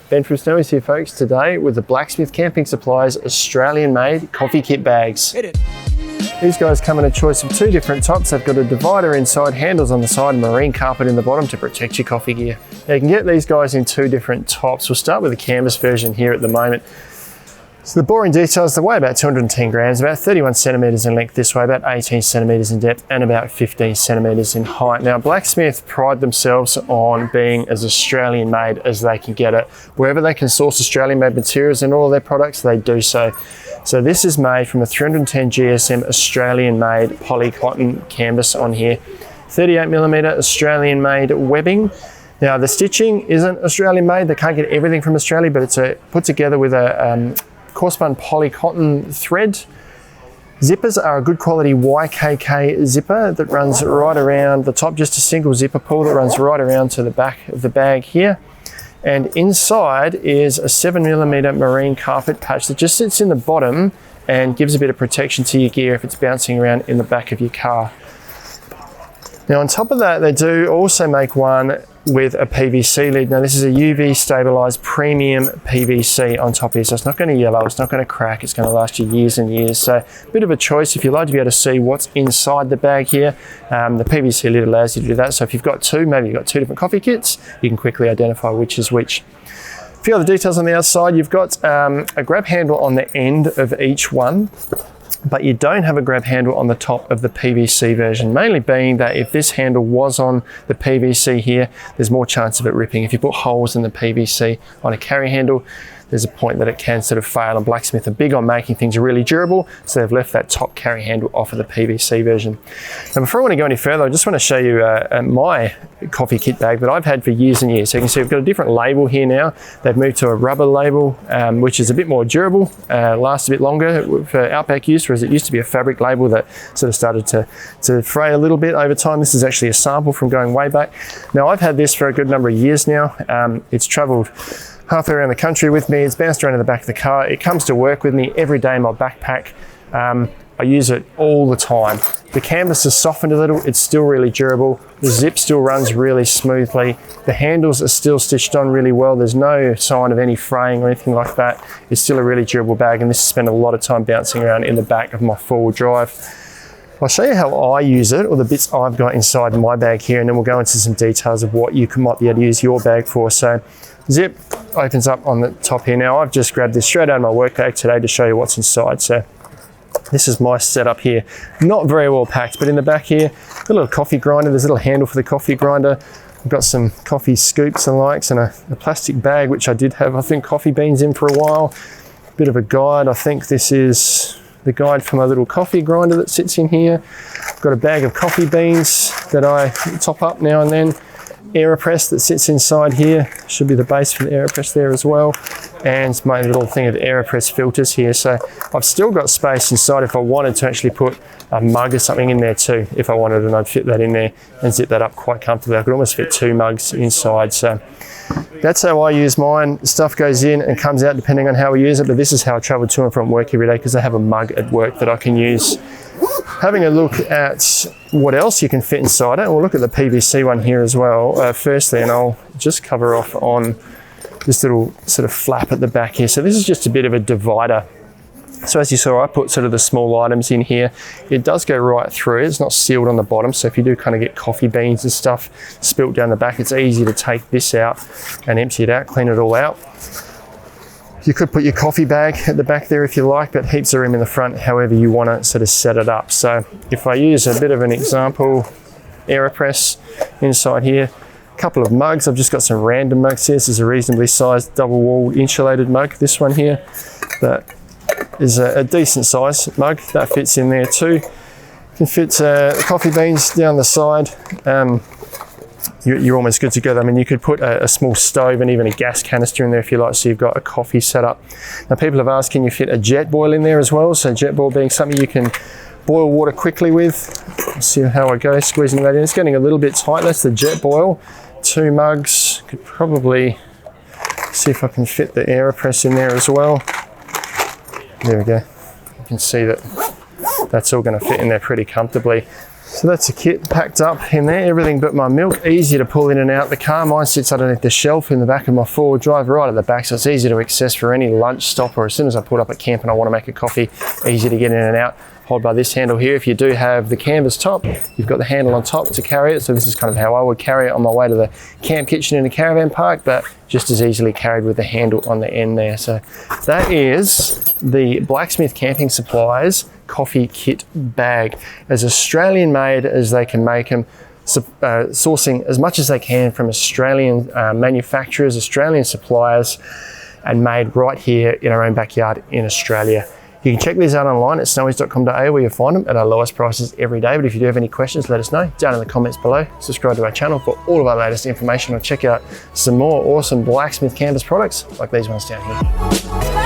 Ben from Snowy's here, folks, today with the Blacksmith Camping Supplies Australian-made coffee kit bags. These guys come in a choice of two different types. They've got a divider inside, handles on the side, and marine carpet in the bottom to protect your coffee gear. Now, you can get these guys in two different tops. We'll start with the canvas version here at the moment. So the boring details, they weigh about 210 grams, about 31 centimetres in length this way, about 18 centimetres in depth, and about 15 centimetres in height. Now, Blacksmith pride themselves on being as Australian made as they can get it. Wherever they can source Australian made materials in all of their products, they do so. So this is made from a 310 GSM Australian made poly cotton canvas on here. 38mm Australian made webbing. Now, the stitching isn't Australian made. They can't get everything from Australia, but it's put together with a coarse spun poly cotton thread. Zippers are a good quality YKK zipper that runs right around the top, just a single zipper pull that runs right around to the back of the bag here. And inside is a 7mm marine carpet patch that just sits in the bottom and gives a bit of protection to your gear if it's bouncing around in the back of your car. Now, on top of that, they do also make one with a PVC lid. Now, this is a UV stabilized premium PVC on top here, so it's not going to yellow, it's not going to crack, it's going to last you years and years. So a bit of a choice if you like to be able to see what's inside the bag here. The PVC lid allows you to do that. So if you've got two, maybe you've got two different coffee kits, you can quickly identify which is which. A few other details on the outside. You've got a grab handle on the end of each one, but you don't have a grab handle on the top of the PVC version, mainly being that if this handle was on the PVC here, there's more chance of it ripping. If you put holes in the PVC on a carry handle, there's a point that it can sort of fail, and Blacksmith are big on making things really durable, so they've left that top carry handle off of the PVC version. Now, before I want to go any further, I just want to show you my coffee kit bag that I've had for years and years. So you can see we've got a different label here now. They've moved to a rubber label, which is a bit more durable, lasts a bit longer for outback use, whereas it used to be a fabric label that sort of started to fray a little bit over time. This is actually a sample from going way back. Now, I've had this for a good number of years now. It's traveled halfway around the country with me. It's bounced around in the back of the car. It comes to work with me every day in my backpack. I use it all the time. The canvas has softened a little. It's still really durable. The zip still runs really smoothly. The handles are still stitched on really well. There's no sign of any fraying or anything like that. It's still a really durable bag, and this has spent a lot of time bouncing around in the back of my four-wheel drive. I'll show you how I use it, or the bits I've got inside my bag here, and then we'll go into some details of what you might be able to use your bag for. So, zip opens up on the top here. Now, I've just grabbed this straight out of my work bag today to show you what's inside. So this is my setup here. Not very well packed, but in the back here, got a little coffee grinder. There's a little handle for the coffee grinder. I've got some coffee scoops and likes, and a plastic bag, which I did have, I think, coffee beans in for a while. Bit of a guide. I think this is the guide for my little coffee grinder that sits in here. I've got a bag of coffee beans that I top up now and then. AeroPress that sits inside here, should be the base for the AeroPress there as well, and my little thing of AeroPress filters here. So I've still got space inside if I wanted to actually put a mug or something in there too, if I wanted, and I'd fit that in there and zip that up quite comfortably. I could almost fit two mugs inside. So that's how I use mine. Stuff goes in and comes out depending on how we use it, but this is how I travel to and from work every day, because I have a mug at work that I can use. Having a look at what else you can fit inside it, we'll look at the PVC one here as well. Firstly, and I'll just cover off on this little sort of flap at the back here. So this is just a bit of a divider. So as you saw, I put sort of the small items in here. It does go right through. It's not sealed on the bottom, so if you do kind of get coffee beans and stuff spilt down the back, it's easy to take this out and empty it out, clean it all out. You could put your coffee bag at the back there if you like, but heaps of room in the front, however you want to sort of set it up. So if I use a bit of an example, AeroPress inside here, a couple of mugs. I've just got some random mugs here. This is a reasonably sized double-walled insulated mug. This one here, that is a decent size mug. That fits in there too. You can fit coffee beans down the side. You're almost good to go. I mean, you could put a small stove and even a gas canister in there if you like, so you've got a coffee setup. Now, people have asked, can you fit a jet boil in there as well? So jet boil being something you can boil water quickly with. Let's see how I go, squeezing that in. It's getting a little bit tight. That's the jet boil. 2 mugs. Could probably see if I can fit the AeroPress in there as well. There we go. You can see that that's all going to fit in there pretty comfortably. So that's the kit packed up in there, everything but my milk. Easy to pull in and out the car. Mine sits underneath the shelf in the back of my four-wheel drive right at the back, so it's easy to access for any lunch stop, or as soon as I pull up at camp and I want to make a coffee, easy to get in and out. Hold by this handle here. If you do have the canvas top, you've got the handle on top to carry it. So this is kind of how I would carry it on my way to the camp kitchen in a caravan park, but just as easily carried with the handle on the end there. So that is the Blacksmith Camping Supplies coffee kit bag, as Australian made as they can make them, sourcing as much as they can from Australian manufacturers, Australian suppliers, and made right here in our own backyard in Australia. You can check these out online at snowies.com.au, where you'll find them at our lowest prices every day. But if you do have any questions, let us know down in the comments below. Subscribe to our channel for all of our latest information, or check out some more awesome Blacksmith Canvas products like these ones down here.